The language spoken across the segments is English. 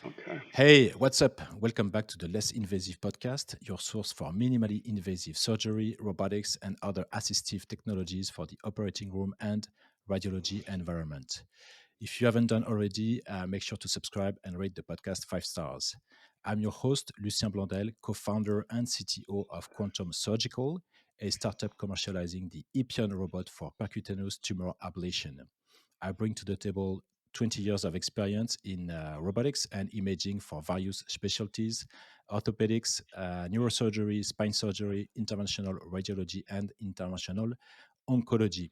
Okay. Hey, what's up? Welcome back to the Less Invasive Podcast, your source for minimally invasive surgery, robotics, and other assistive technologies for the operating room and radiology environment. If you haven't done already, make sure to subscribe and rate the podcast 5 stars. I'm your host, Lucien Blondel, co founder and CTO of Quantum Surgical, a startup commercializing the Ep15 robot for percutaneous tumor ablation. I bring to the table 20 years of experience in robotics and imaging for various specialties: orthopedics, neurosurgery, spine surgery, interventional radiology, and interventional oncology.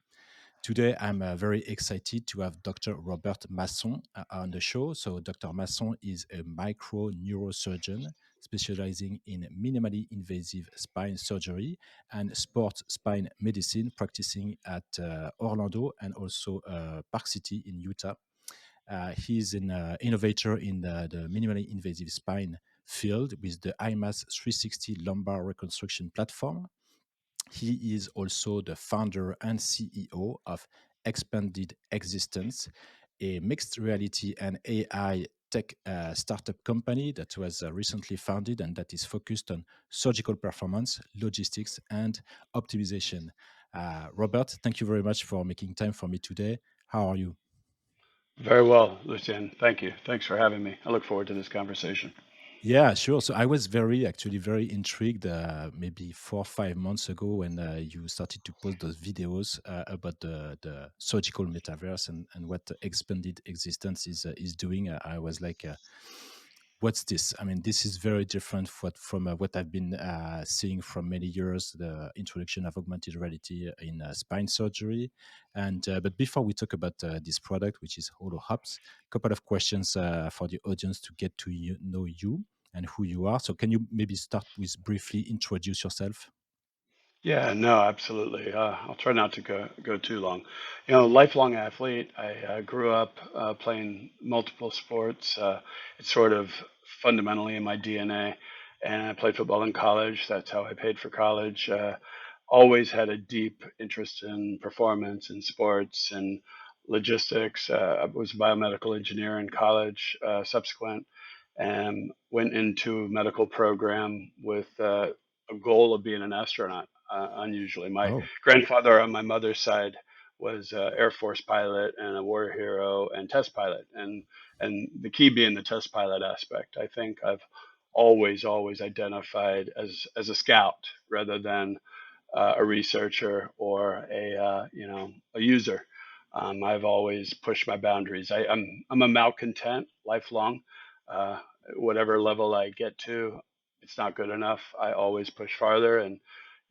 Today, I'm very excited to have Dr. Robert Masson on the show. So, Dr. Masson is a microneurosurgeon specializing in minimally invasive spine surgery and sports spine medicine, practicing at Orlando and also Park City in Utah. He's an innovator in the minimally invasive spine field with the IMAS 360 lumbar reconstruction platform. He is also the founder and CEO of Expanded Existence, a mixed reality and AI tech startup company that was recently founded and that is focused on surgical performance, logistics, and optimization. Robert, thank you very much for making time for me today. How are you? Very well, Lucien. Thank you. Thanks for having me. I look forward to this conversation. Yeah, sure. So I was actually very intrigued maybe 4 or 5 months ago when you started to post those videos about the surgical metaverse and what the expanded existence is doing. I was like, what's this? I mean, this is very different from what I've been seeing from many years, the introduction of augmented reality in spine surgery. And but before we talk about this product, which is HoloOPS, a couple of questions for the audience to get to know you and who you are. So can you maybe start with briefly introduce yourself? Yeah, no, absolutely. I'll try not to go too long. Lifelong athlete. I grew up playing multiple sports. It's sort of fundamentally in my DNA. And I played football in college. That's how I paid for college. Always had a deep interest in performance and sports and logistics. I was a biomedical engineer in college, subsequent, and went into a medical program with a goal of being an astronaut. Unusually, my Oh, grandfather on my mother's side was an Air Force pilot and a war hero and test pilot, and the key being the test pilot aspect. I think I've always identified as a scout rather than a researcher or a user. I've always pushed my boundaries. I'm a malcontent lifelong. Uh, Whatever level I get to, it's not good enough. I always push farther, and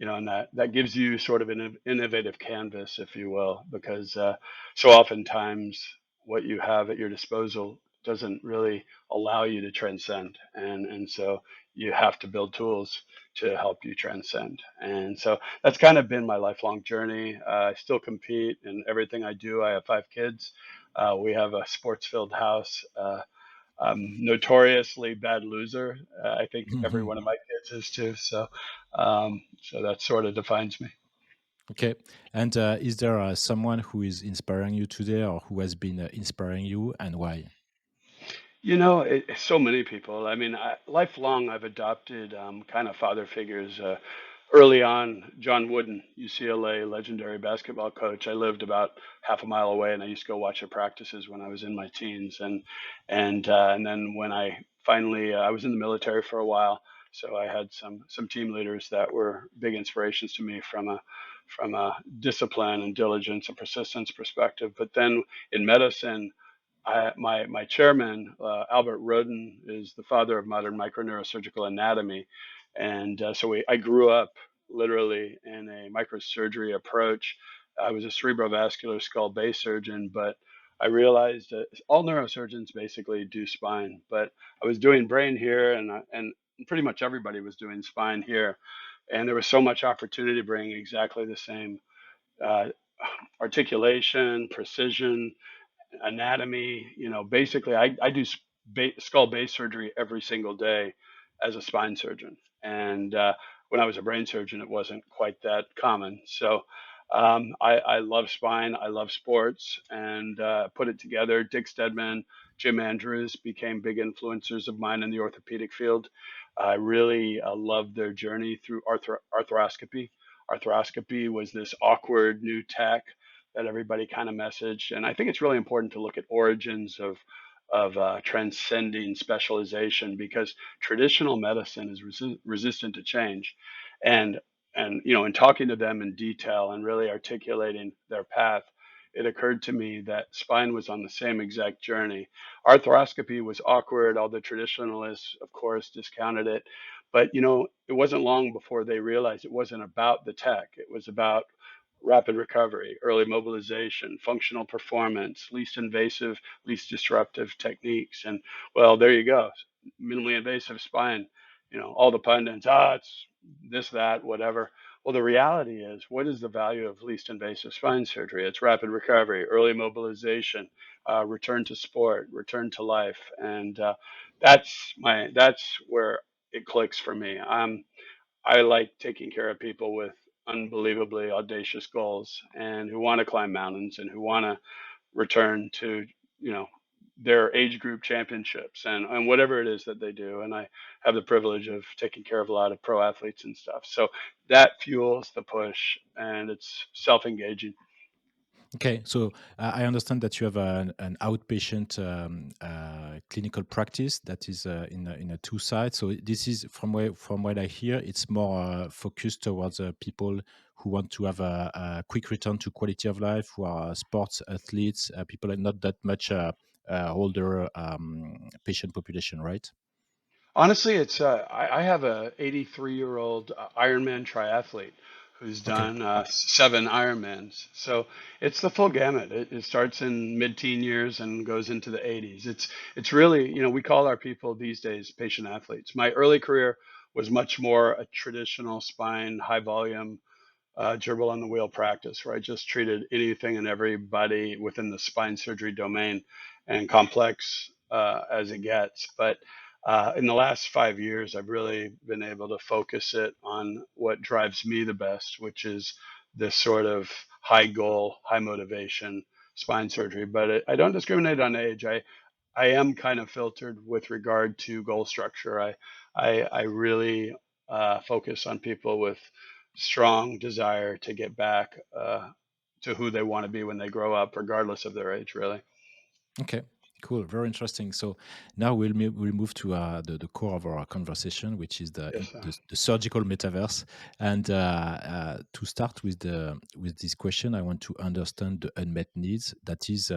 that gives you sort of an innovative canvas, if you will, because so oftentimes what you have at your disposal doesn't really allow you to transcend, and so you have to build tools to help you transcend. And so that's kind of been my lifelong journey. I still compete in everything I do. I have 5 kids. We have a sports filled house. I'm notoriously bad loser. I think every one of my kids is too. So that sort of defines me. okay. And is there someone who is inspiring you today or who has been inspiring you and why? So many people. I mean, lifelong, I've adopted kind of father figures. Early on, John Wooden, UCLA legendary basketball coach. I lived about half a mile away, and I used to go watch their practices when I was in my teens. And then when I finally, I was in the military for a while, so I had some team leaders that were big inspirations to me from a discipline and diligence and persistence perspective. But then in medicine, my chairman, Albert Roden, is the father of modern microneurosurgical anatomy, and I grew up literally in a microsurgery approach. I was a cerebrovascular skull base surgeon, but I realized that all neurosurgeons basically do spine, but I was doing brain here, and pretty much everybody was doing spine here, and there was so much opportunity to bring exactly the same uh, articulation, precision, anatomy. Basically, I do skull base surgery every single day as a spine surgeon. And when I was a brain surgeon, it wasn't quite that common. So I love spine. I love sports and put it together. Dick Stedman, Jim Andrews became big influencers of mine in the orthopedic field. I really loved their journey through arthroscopy. Arthroscopy was this awkward new tech that everybody kind of messaged, and I think it's really important to look at origins of transcending specialization because traditional medicine is resistant to change, and in talking to them in detail and really articulating their path, it occurred to me that spine was on the same exact journey. Arthroscopy was awkward. All the traditionalists, of course, discounted it. But, it wasn't long before they realized it wasn't about the tech. It was about rapid recovery, early mobilization, functional performance, least invasive, least disruptive techniques. And well, there you go. Minimally invasive spine, all the pundits, it's this, that, whatever. Well, the reality is, what is the value of least invasive spine surgery? It's rapid recovery, early mobilization, return to sport, return to life, and that's where it clicks for me. I like taking care of people with unbelievably audacious goals and who want to climb mountains and who want to return to, you know, their age group championships and whatever it is that they do. And I have the privilege of taking care of a lot of pro athletes and stuff. So that fuels the push and it's self-engaging. Okay, so I understand that you have an outpatient clinical practice that is in a two sides. So this is from what I hear, it's more focused towards people who want to have a quick return to quality of life, who are sports athletes, people are not that much older patient population, right? Honestly, it's I have a 83-year-old Ironman triathlete who's Okay. done 7 Ironmans. So it's the full gamut. It starts in mid-teen years and goes into the 80s. It's really, we call our people these days patient athletes. My early career was much more a traditional spine, high volume gerbil on the wheel practice, where I just treated anything and everybody within the spine surgery domain and complex as it gets. But in the last 5 years, I've really been able to focus it on what drives me the best, which is this sort of high goal, high motivation spine surgery. But I don't discriminate on age. I am kind of filtered with regard to goal structure. I really focus on people with strong desire to get back to who they want to be when they grow up, regardless of their age, really. Okay, cool. Very interesting. So now we'll move to the core of our conversation, which is Yes. the surgical metaverse. And to start with this question, I want to understand the unmet needs. That is,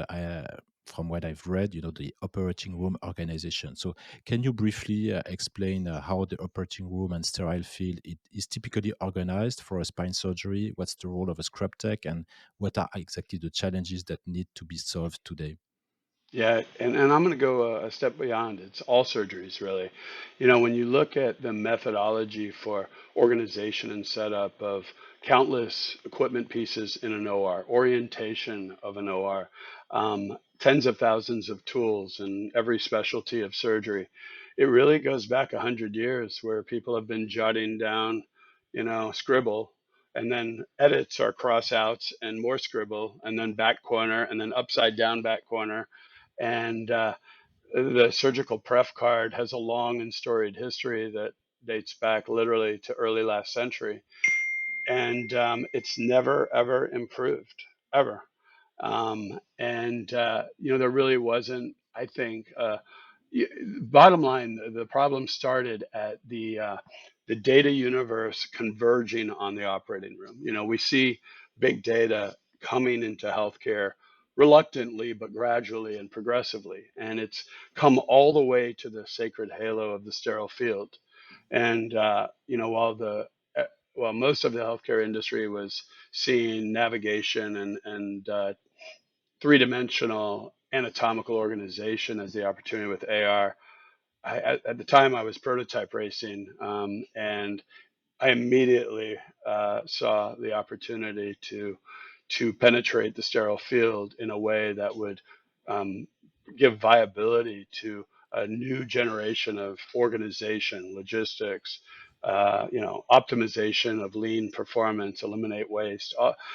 from what I've read, the operating room organization. So can you briefly explain how the operating room and sterile field it is typically organized for a spine surgery? What's the role of a scrub tech, and what are exactly the challenges that need to be solved today? Yeah, and I'm going to go a step beyond. It's all surgeries, really. When you look at the methodology for organization and setup of countless equipment pieces in an OR, orientation of an OR, tens of thousands of tools in every specialty of surgery, it really goes back 100 years where people have been jotting down, scribble, and then edits or cross outs and more scribble, and then back corner, and then upside down back corner and the surgical pref card has a long and storied history that dates back literally to early last century. And it's never, ever improved, ever. There really wasn't, I think, bottom line, the problem started at the data universe converging on the operating room. We see big data coming into healthcare reluctantly, but gradually and progressively. And it's come all the way to the sacred halo of the sterile field. And, while most of the healthcare industry was seeing navigation and three-dimensional anatomical organization as the opportunity with AR, at the time I was prototype racing, and I immediately saw the opportunity to penetrate the sterile field in a way that would um, give viability to a new generation of organization, logistics, optimization of lean performance, eliminate waste.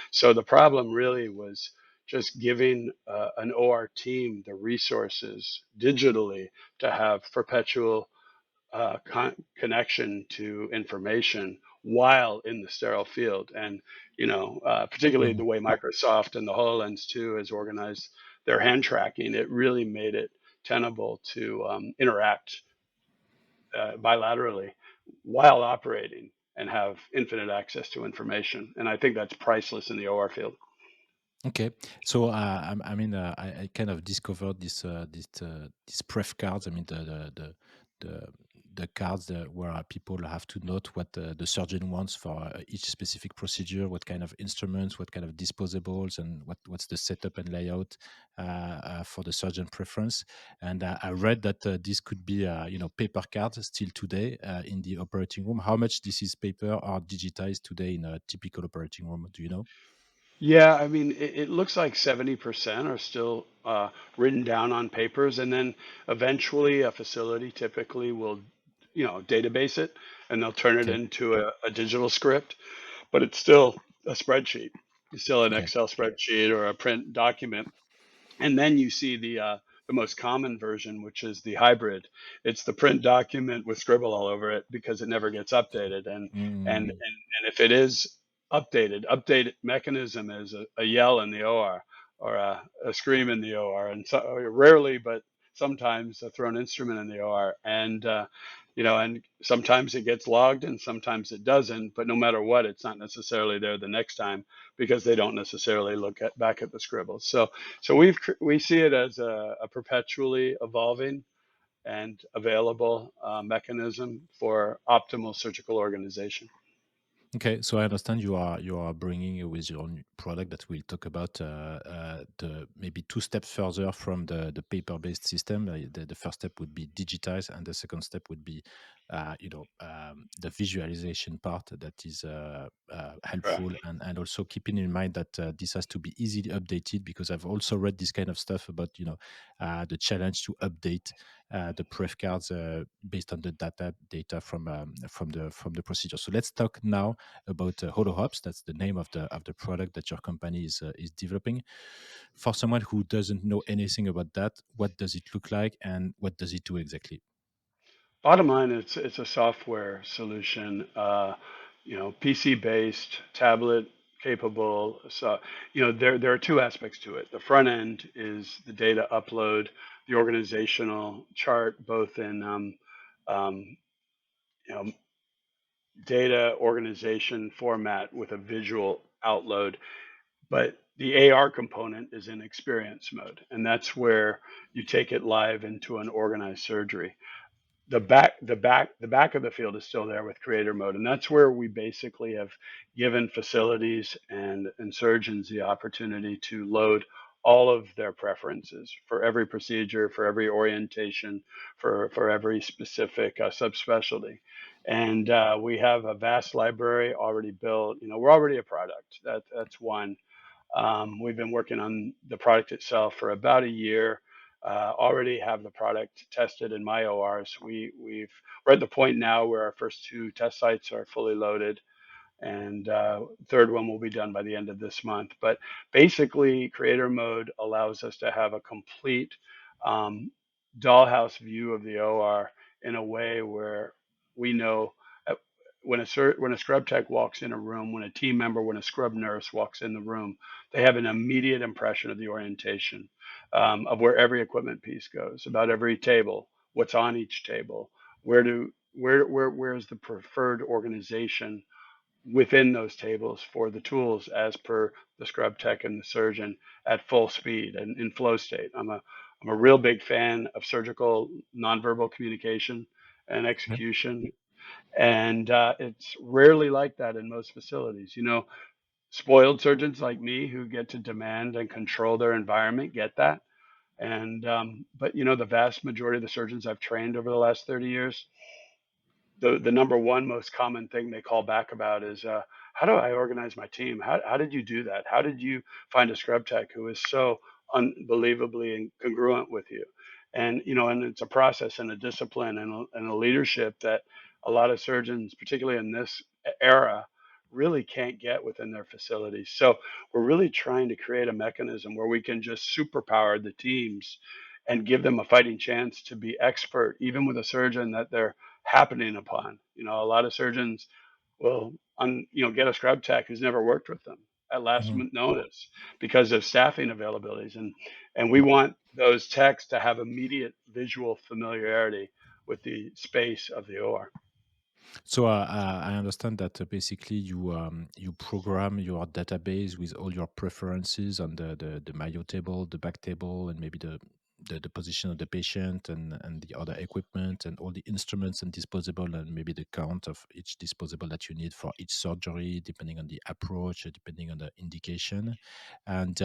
So the problem really was just giving an OR team the resources digitally to have perpetual connection to information while in the sterile field. And, particularly Mhm. the way Microsoft and the HoloLens 2 has organized their hand tracking, it really made it tenable to interact bilaterally while operating and have infinite access to information. And I think that's priceless in the OR field. Okay, so I mean, I kind of discovered this pref cards. I mean, the the cards where people have to note what the surgeon wants for each specific procedure, what kind of instruments, what kind of disposables, and what's the setup and layout for the surgeon preference. And I read that this could be paper cards still today in the operating room. How much this is paper or digitized today in a typical operating room? Do you know? Yeah, I mean, it looks like 70% are still written down on papers, and then eventually a facility typically will, database it, and they'll turn it Okay, into a digital script, but it's still a spreadsheet. It's still an okay. Excel spreadsheet or a print document. And then you see the most common version, which is the hybrid. It's the print document with scribble all over it because it never gets updated. Mm. And if it is updated, update mechanism is a yell in the OR or a scream in the OR, and so, rarely, but sometimes a thrown instrument in the OR. And sometimes it gets logged and sometimes it doesn't. But no matter what, it's not necessarily there the next time because they don't necessarily look back at the scribbles. So we see it as a perpetually evolving and available mechanism for optimal surgical organization. Okay, so I understand you are bringing with your new product that we'll talk about the maybe two steps further from the paper-based system. The first step would be digitize, and the second step would be, the visualization part that is helpful, Correct. and also keeping in mind that this has to be easily updated because I've also read this kind of stuff about the challenge to update the pref cards based on the data from the procedure. So let's talk now about HoloOPS. That's the name of the product that your company is developing. For someone who doesn't know anything about that, what does it look like and what does it do exactly? Bottom line, it's a software solution, PC based, tablet capable. So, there are two aspects to it. The front end is the data upload, the organizational chart, both in um, you know, data organization format with a visual outload. But the AR component is in experience mode, and that's where you take it live into an organized surgery. The back of the field is still there with creator mode, and that's where we basically have given facilities and surgeons the opportunity to load all of their preferences for every procedure, for every orientation, for every specific subspecialty. And we have a vast library already built. We're already a product. That's one. We've been working on the product itself for about a year. Already have the product tested in my ORs. We're at the point now where our first two test sites are fully loaded, and third one will be done by the end of this month. But basically, creator mode allows us to have a complete um, dollhouse view of the OR in a way where we know uh, when a scrub tech walks in a room, when a team member, when a scrub nurse walks in the room, they have an immediate impression of the orientation, of where every equipment piece goes, about every table, what's on each table, where is the preferred organization within those tables for the tools as per the scrub tech and the surgeon at full speed and in flow state. I'm a real big fan of surgical nonverbal communication and Yeah. execution, and it's rarely like that in most facilities. Spoiled surgeons like me who get to demand and control their environment get that. But the vast majority of the surgeons I've trained over the last 30 years, the number one most common thing they call back about is how do I organize my team? How did you do that? How did you find a scrub tech who is so unbelievably congruent with you? And it's a process and a discipline and a leadership that a lot of surgeons, particularly in this era, really can't get within their facilities. So we're really trying to create a mechanism where we can just superpower the teams and give them a fighting chance to be expert, even with a surgeon that they're happening upon. A lot of surgeons will, get a scrub tech who's never worked with them at last Mhm. notice because of staffing availabilities, and we want those techs to have immediate visual familiarity with the space of the OR. So I understand that basically you program your database with all your preferences on the Mayo table, the back table, and maybe the position of the patient and the other equipment and all the instruments and disposable and maybe the count of each disposable that you need for each surgery, depending on the approach, depending on the indication, and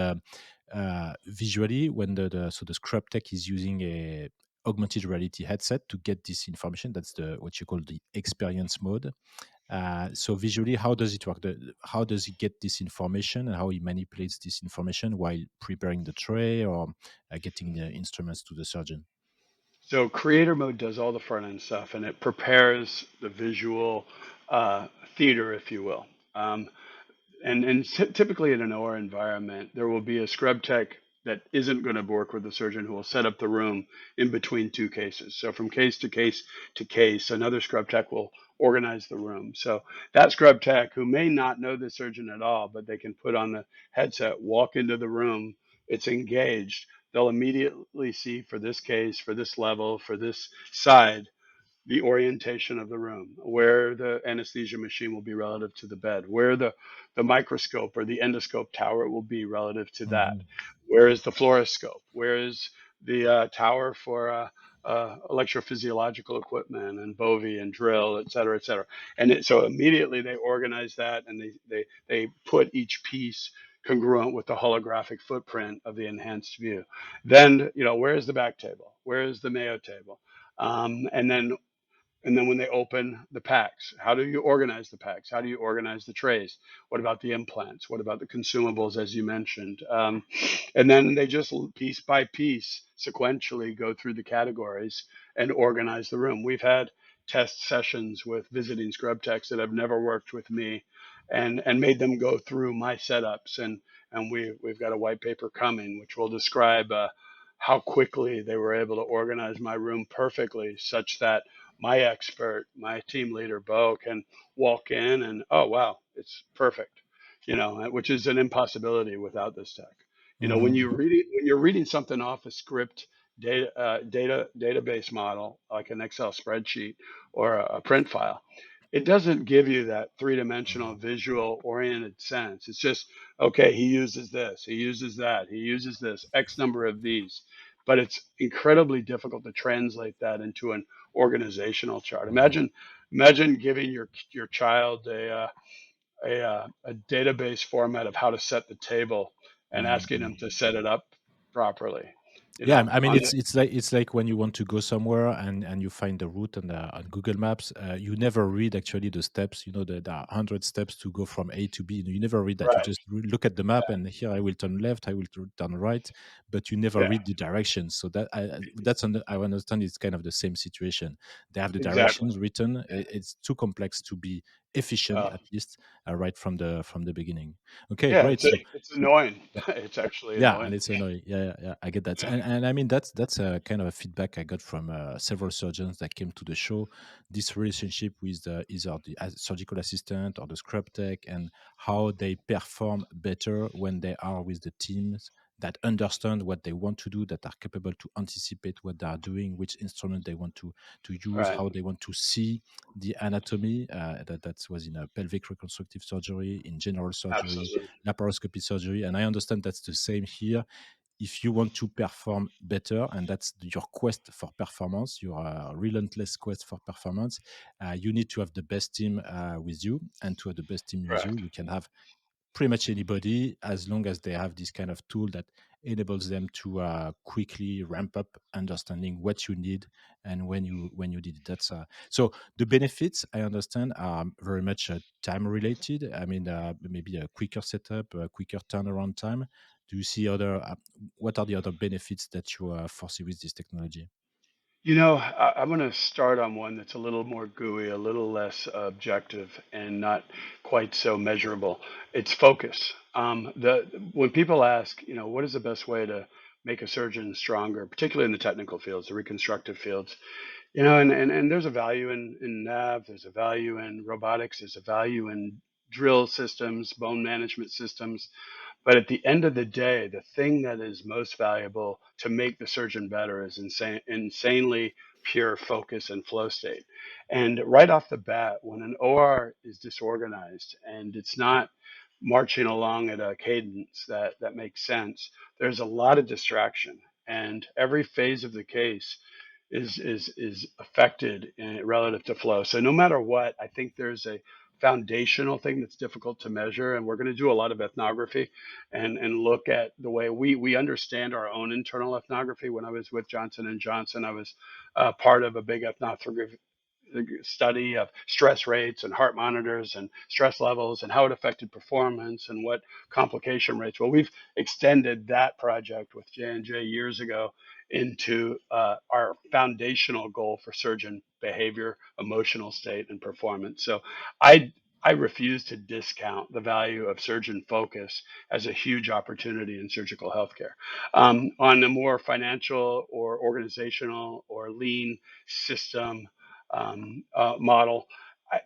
visually when the scrub tech is using a augmented reality headset to get this information. That's the what you call the experience mode. So visually, how does it work? How does he get this information and how he manipulates this information while preparing the tray or getting the instruments to the surgeon? So creator mode does all the front end stuff, and it prepares the visual theater, if you will. And typically in an OR environment, there will be a scrub tech that isn't going to work with the surgeon who will set up the room in between two cases. So from case to case to case, another scrub tech will organize the room. So that scrub tech who may not know the surgeon at all, but they can put on the headset, walk into the room, it's engaged. They'll immediately see for this case, for this level, for this side, the orientation of the room, where the anesthesia machine will be relative to the bed, where the microscope or the endoscope tower will be relative to that, Mhm. where is the fluoroscope, where is the tower for electrophysiological equipment and Bovie and drill, et cetera, et cetera. So immediately they organize that and they put each piece congruent with the holographic footprint of the enhanced view. Then, where's the back table? Where is the Mayo table? And then when they open the packs, how do you organize the packs? How do you organize the trays? What about the implants? What about the consumables, as you mentioned? And then they just piece by piece sequentially go through the categories and organize the room. We've had test sessions with visiting scrub techs that have never worked with me and made them go through my setups. And we've got a white paper coming, which will describe how quickly they were able to organize my room perfectly such that my expert, my team leader, Bo, can walk in and, oh, wow, it's perfect, which is an impossibility without this tech. When Mhm. you're reading something off a script database model, like an Excel spreadsheet or a print file, it doesn't give you that three-dimensional visual oriented sense. It's just, okay, he uses this, he uses that, he uses this, X number of these. But it's incredibly difficult to translate that into an organizational chart. Mhm. Imagine giving your child a database format of how to set the table and asking them Mhm. to set it up properly. Yeah, I mean On the it's like when you want to go somewhere and you find the route on Google Maps, you never read actually the steps. You know that there are 100 steps to go from A to B. You never read that. You right, just look at the map and here I will turn left, I will turn right, but you never yeah, read the directions. So I understand it's kind of the same situation. They have the exactly. directions written. It's too complex to be efficient Uh, at least right from the beginning. Okay, yeah, great. So it's annoying. It's actually yeah, and annoying. it's annoying. Yeah, yeah, yeah, I get that. Yeah, And I mean that's a kind of a feedback I got from several surgeons that came to the show. This relationship with either the surgical assistant or the scrub tech, and how they perform better when they are with the teams that understand what they want to do, that are capable to anticipate what they are doing, which instrument they want to use, right. how they want to see the anatomy. That was in a pelvic reconstructive surgery, in general surgery, Absolutely. laparoscopy surgery, and I understand that's the same here. If you want to perform better, and that's your quest for performance, your relentless quest for performance, you need to have the best team with you, and to have the best team with you, Correct. you can have pretty much anybody as long as they have this kind of tool that enables them to quickly ramp up understanding what you need and when you did it. That's so the benefits I understand are very much time related. I mean maybe a quicker setup, a quicker turnaround time. Do you see other what are the other benefits that you foresee with this technology? I'm going to start on one that's a little more gooey, a little less objective, and not quite so measurable. It's focus. The When people ask, what is the best way to make a surgeon stronger, particularly in the technical fields, the reconstructive fields, and there's a value in nav, there's a value in robotics, there's a value in drill systems, bone management systems. But at the end of the day, the thing that is most valuable to make the surgeon better is insanely pure focus and flow state. And right off the bat, when an OR is disorganized and it's not marching along at a cadence that makes sense, there's a lot of distraction. And every phase of the case is affected relative to flow. So no matter what, I think there's a foundational thing that's difficult to measure, and we're going to do a lot of ethnography and look at the way we understand our own internal ethnography. When I was with Johnson and Johnson, I was part of a big ethnography study of stress rates and heart monitors and stress levels and how it affected performance and what complication rates. Well, we've extended that project with J&J years ago into our foundational goal for surgeon behavior, emotional state, and performance. So I refuse to discount the value of surgeon focus as a huge opportunity in surgical healthcare. On a more financial or organizational or lean system model. I,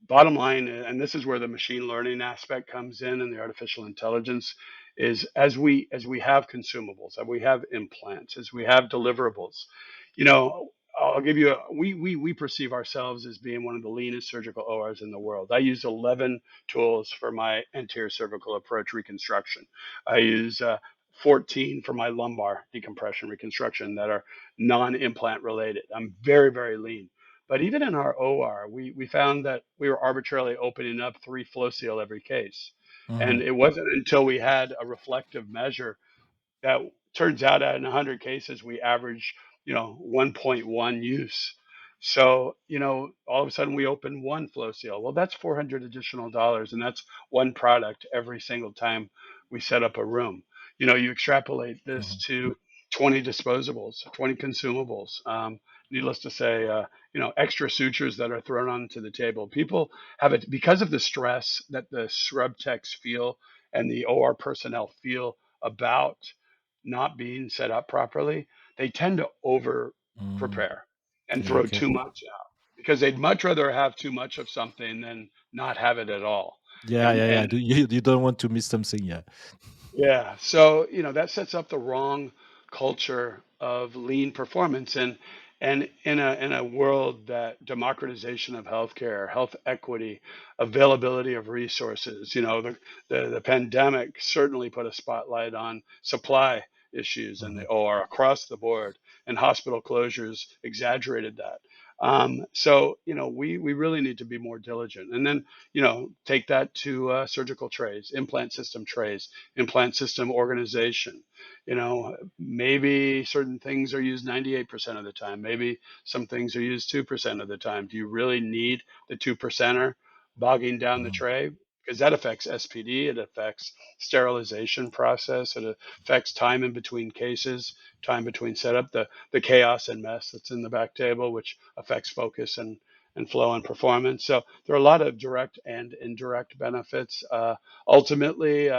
Bottom line, and this is where the machine learning aspect comes in, and the artificial intelligence is as we have consumables, as we have implants, as we have deliverables. You know, I'll give you we perceive ourselves as being one of the leanest surgical ORs in the world. I use 11 tools for my anterior cervical approach reconstruction. I use 14 for my lumbar decompression reconstruction that are non-implant related. I'm very, very lean. But even in our OR, we found that we were arbitrarily opening up 3 flow seal every case. And Mhm. it wasn't until we had a reflective measure that turns out in 100 cases, we average, 1.1 use. So, all of a sudden we open 1 flow seal. Well, that's 400 additional dollars, and that's one product every single time we set up a room. You extrapolate this Mhm. to 20 disposables, 20 consumables. Needless to say, extra sutures that are thrown onto the table. People have it because of the stress that the scrub techs feel and the OR personnel feel about not being set up properly. They tend to over Mm. prepare and Yeah. throw Okay. too much out because they'd much rather have too much of something than not have it at all. Yeah. And Yeah. Yeah. and You don't want to miss something. Yeah. yeah, so that sets up the wrong culture of lean performance, and in a world that democratization of healthcare, health equity, availability of resources, the pandemic certainly put a spotlight on supply issues in the Mhm. OR across the board, and hospital closures exaggerated that. So we really need to be more diligent, and then take that to surgical trays, implant system trays, implant system organization. Maybe certain things are used 98% of the time. Maybe some things are used 2% of the time. Do you really need the 2%er bogging down the Mhm. tray? Because that affects SPD, it affects sterilization process, it affects time in between cases, time between setup, the chaos and mess that's in the back table, which affects focus and flow and performance. So there are a lot of direct and indirect benefits. Ultimately,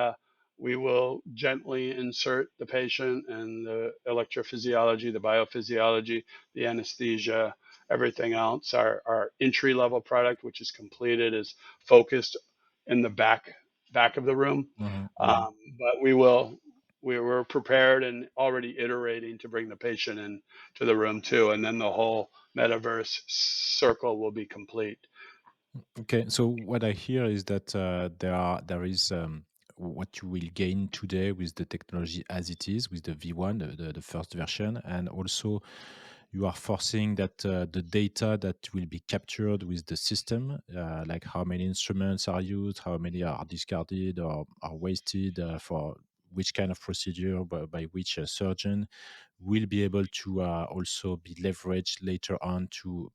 we will gently insert the patient and the electrophysiology, the biophysiology, the anesthesia, everything else. Our entry level product, which is completed, is focused in the back of the room. Mhm. Mhm. But we were prepared and already iterating to bring the patient in to the room too, and then the whole metaverse circle will be complete. Okay, so what I hear is that there is what you will gain today with the technology as it is with the V1, the first version, and also you are forcing that the data that will be captured with the system, like how many instruments are used, how many are discarded or are wasted for which kind of procedure by which surgeon, will be able to also be leveraged later on to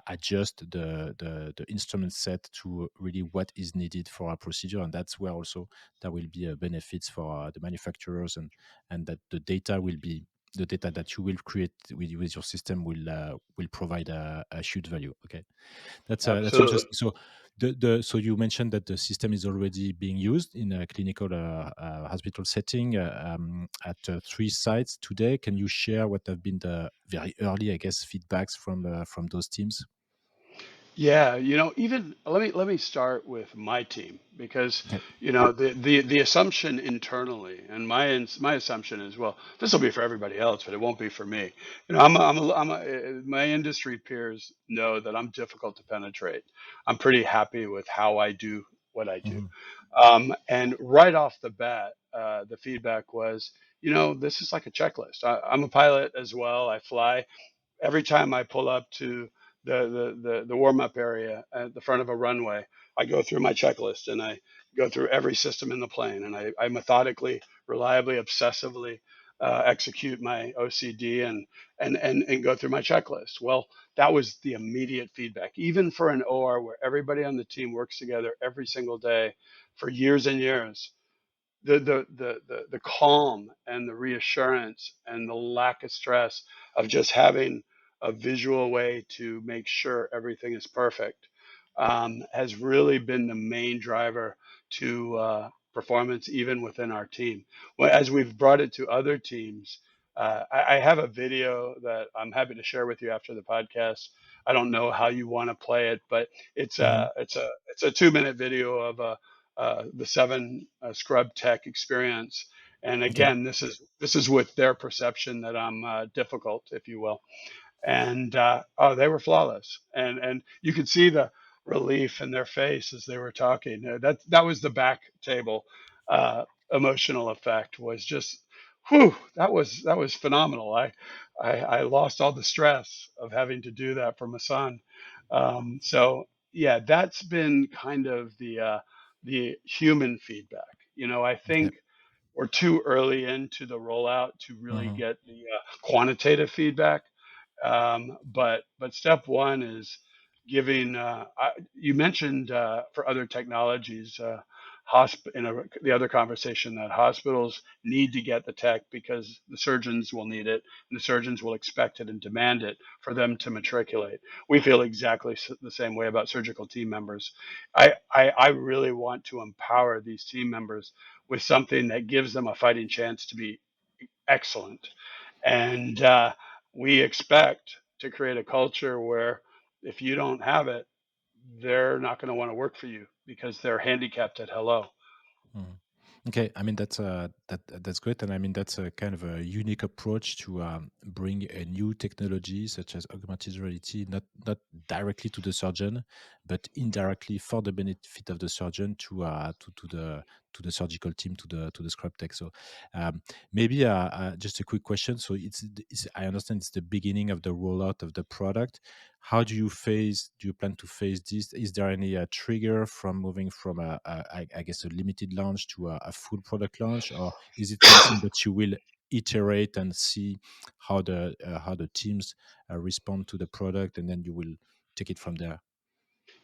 adjust the instrument set to really what is needed for a procedure, and that's where also there will be benefits for the manufacturers, and that the data will be the data that you will create with your system will provide a huge value. Okay, that's Absolutely. interesting. So so you mentioned that the system is already being used in a clinical hospital setting at three sites today. Can you share what have been the very early, I guess, feedbacks from those teams? Yeah, even let me start with my team because Okay. the assumption internally, and my assumption is, well, this will be for everybody else, but it won't be for me. My industry peers know that I'm difficult to penetrate. I'm pretty happy with how I do what I do, Hmm. and right off the bat, the feedback was, this is like a checklist. I'm a pilot as well. I fly every time I pull up to the warm up area at the front of a runway, I go through my checklist and I go through every system in the plane, and I methodically, reliably, obsessively execute my OCD and go through my checklist. Well, that was the immediate feedback, even for an OR where everybody on the team works together every single day for years and years. The calm and the reassurance and the lack of stress of just having a visual way to make sure everything is perfect has really been the main driver to performance even within our team. Well, as we've brought it to other teams, I have a video that I'm happy to share with you after the podcast. I don't know how you want to play it, but Hmm. it's a 2 minute video of the seven scrub tech experience. And Okay. again, this is with their perception that I'm difficult, if you will. And oh, they were flawless, and you could see the relief in their face as they were talking. That was the back table uh, emotional effect was just, whew, that was phenomenal. I lost all the stress of having to do that for my son. So yeah, that's been kind of the human feedback. I Okay. think we're too early into the rollout to really Hmm. get the quantitative feedback. But step one is giving. You mentioned for other technologies, the other conversation that hospitals need to get the tech because the surgeons will need it and the surgeons will expect it and demand it for them to matriculate. We feel exactly the same way about surgical team members. I really want to empower these team members with something that gives them a fighting chance to be excellent. And we expect to create a culture where if you don't have it, they're not going to want to work for you because they're handicapped at hello. Mhm. Okay, I mean that's great, and I mean that's a kind of a unique approach to bring a new technology such as augmented reality, not directly to the surgeon, but indirectly for the benefit of the surgeon to the surgical team, to the scrub tech. So maybe just a quick question. So it's I understand it's the beginning of the rollout of the product. How do you plan to phase this? Is there any trigger from moving from I guess a limited launch to a full product launch, or is it something that you will iterate and see how the teams respond to the product, and then you will take it from there?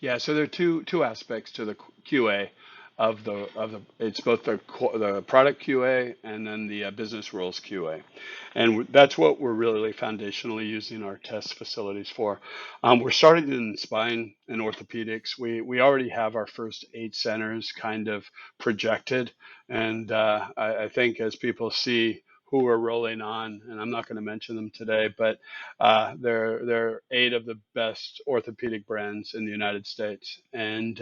Yeah, so there are two aspects to the QA of the it's both the product QA and then the business rules QA, and that's what we're really foundationally using our test facilities for. We're starting in spine and orthopedics. We already have our first 8 centers kind of projected, and I think as people see who we're rolling on, and I'm not going to mention them today, but they're 8 of the best orthopedic brands in the United States, and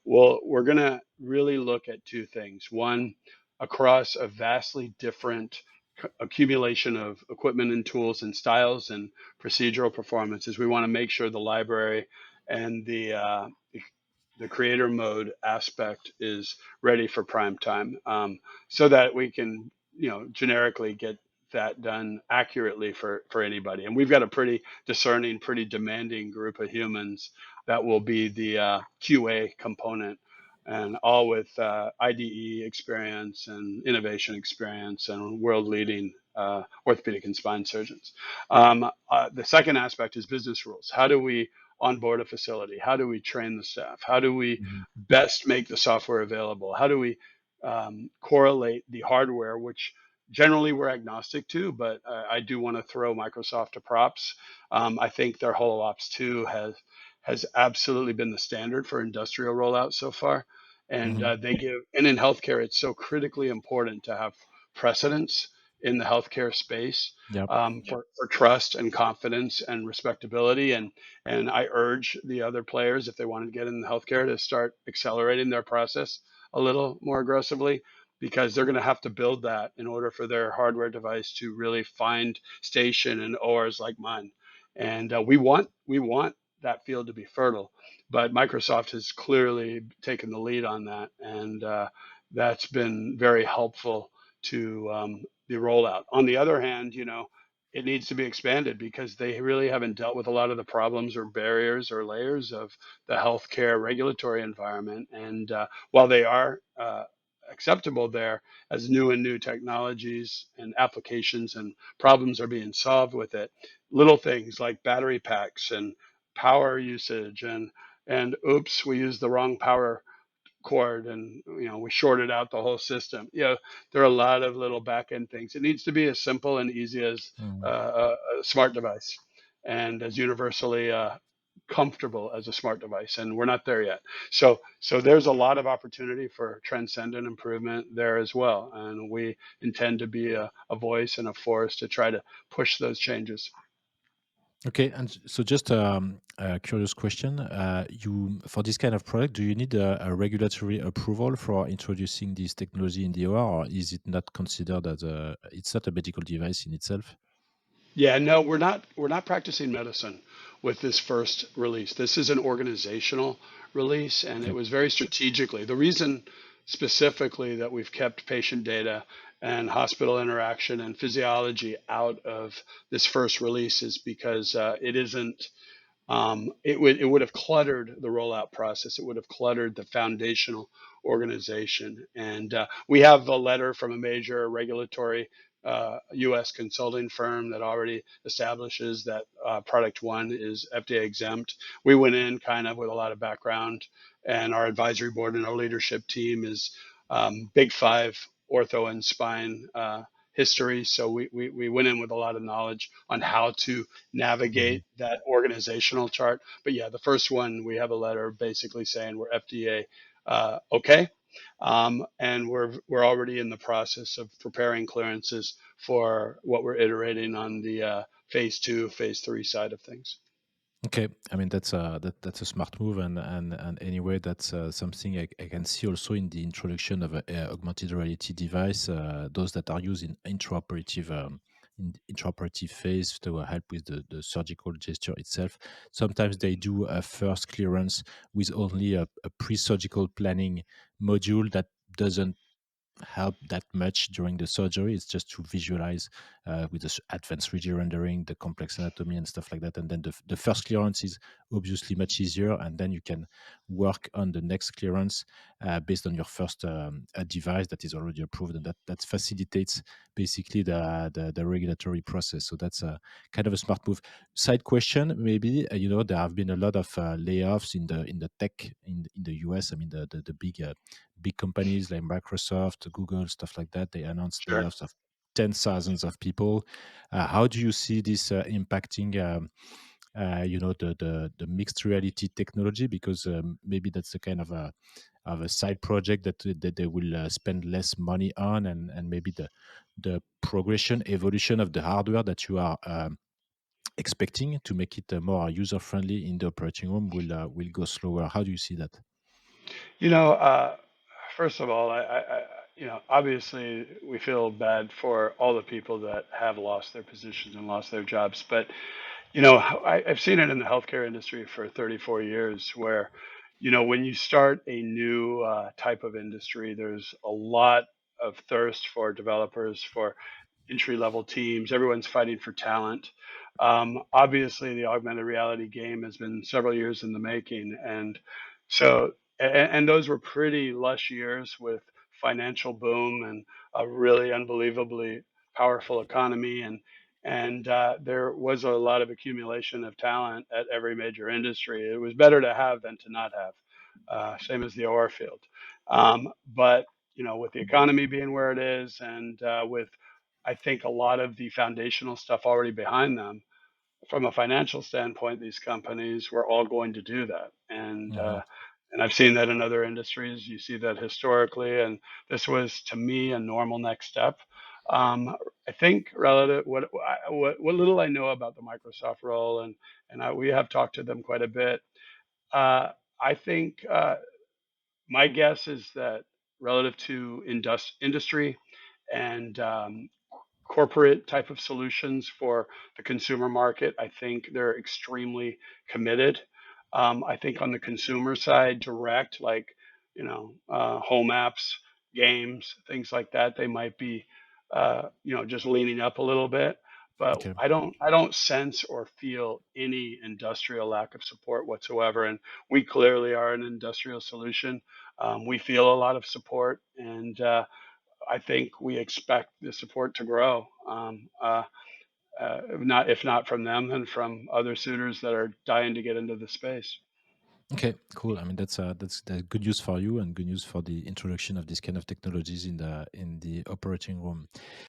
we're going to really look at two things. One, across a vastly different accumulation of equipment and tools and styles and procedural performances, we want to make sure the library and the creator mode aspect is ready for prime time, so that we can, generically get that done accurately for anybody. And we've got a pretty discerning, pretty demanding group of humans that will be the QA component, and all with IDE experience and innovation experience and world leading orthopedic and spine surgeons. The second aspect is business rules. How do we onboard a facility? How do we train the staff? How do we Mhm. best make the software available? How do we correlate the hardware, which generally we're agnostic to, but I do want to throw Microsoft to props. I think their HoloOPS 2 has absolutely been the standard for industrial rollout so far, and Hmm. they give and in healthcare it's so critically important to have precedence in the healthcare space Yep. for trust and confidence and respectability. And I urge the other players, if they want to get in the healthcare, to start accelerating their process a little more aggressively, because they're going to have to build that in order for their hardware device to really find station in ORs like mine. And we want that field to be fertile, but Microsoft has clearly taken the lead on that, and that's been very helpful to the rollout. On the other hand, it needs to be expanded because they really haven't dealt with a lot of the problems or barriers or layers of the healthcare regulatory environment. And while they are acceptable there as new and new technologies and applications and problems are being solved with it, little things like battery packs and power usage and oops, we used the wrong power cord and we shorted out the whole system. There are a lot of little back end things. It needs to be as simple and easy as a smart device and as universally comfortable as a smart device, and we're not there yet. So there's a lot of opportunity for transcendent improvement there as well, and we intend to be a voice and a force to try to push those changes. Okay, and so just a curious question: you for this kind of product, do you need a regulatory approval for introducing this technology in the OR, or is it not considered as a? It's not a medical device in itself. Yeah, no, we're not practicing medicine with this first release. This is an organizational release, and it Okay. was very strategically. The reason specifically that we've kept patient data and hospital interaction and physiology out of this first release is because it isn't it would have cluttered the rollout process. It would have cluttered the foundational organization. And we have a letter from a major regulatory U.S. consulting firm that already establishes that product one is FDA exempt. We went in kind of with a lot of background, and our advisory board and our leadership team is Big Five ortho and spine history. So we went in with a lot of knowledge on how to Hmm. navigate that organizational chart. But yeah, the first one, we have a letter basically saying we're FDA okay. And we're already in the process of preparing clearances for what we're iterating on the phase two, phase three side of things. Okay, I mean that's a smart move, and anyway, that's something I can see also in the introduction of a augmented reality device, those that are used in intraoperative phase to help with the surgical gesture itself. Sometimes they do a first clearance with only a pre-surgical planning module that doesn't help that much during the surgery. It's just to visualize with the advanced 3D rendering, the complex anatomy and stuff like that. And then the first clearance is obviously much easier. And then you can work on the next clearance based on your first device that is already approved. And that facilitates basically the regulatory process. So that's a kind of a smart move. Side question, maybe, there have been a lot of layoffs in the tech in the US. I mean, the big companies like Microsoft, Google, stuff like that, they announced Sure. layoffs of tens thousands of people. How do you see this impacting, the mixed reality technology? Because maybe that's the kind of a side project that they will spend less money on, and maybe the progression evolution of the hardware that you are expecting to make it more user friendly in the operating room will go slower. How do you see that? You know, uh, First of all, obviously we feel bad for all the people that have lost their positions and lost their jobs. But I've seen it in the healthcare industry for 34 years, where when you start a new type of industry, there's a lot of thirst for developers, for entry level teams. Everyone's fighting for talent. Obviously, the augmented reality game has been several years in the making, and and those were pretty lush years with financial boom and a really unbelievably powerful economy, and there was a lot of accumulation of talent at every major industry. It was better to have than to not have. Same as the OR field. But with the economy being where it is, and with I think a lot of the foundational stuff already behind them. From a financial standpoint, these companies were all going to do that, Hmm. and I've seen that in other industries. You see that historically, and this was to me a normal next step. I think relative what little I know about the Microsoft role, we have talked to them quite a bit. Uh, I think my guess is that relative to industry and corporate type of solutions for the consumer market, I think they're extremely committed. I think on the consumer side, direct, like, home apps, games, things like that, they might be, just leaning up a little bit. But Okay. I don't sense or feel any industrial lack of support whatsoever. And we clearly are an industrial solution. We feel a lot of support, and I think we expect the support to grow. If not from them, and from other suitors that are dying to get into the space. Okay, cool. I mean, that's good news for you and good news for the introduction of this kind of technologies in the operating room.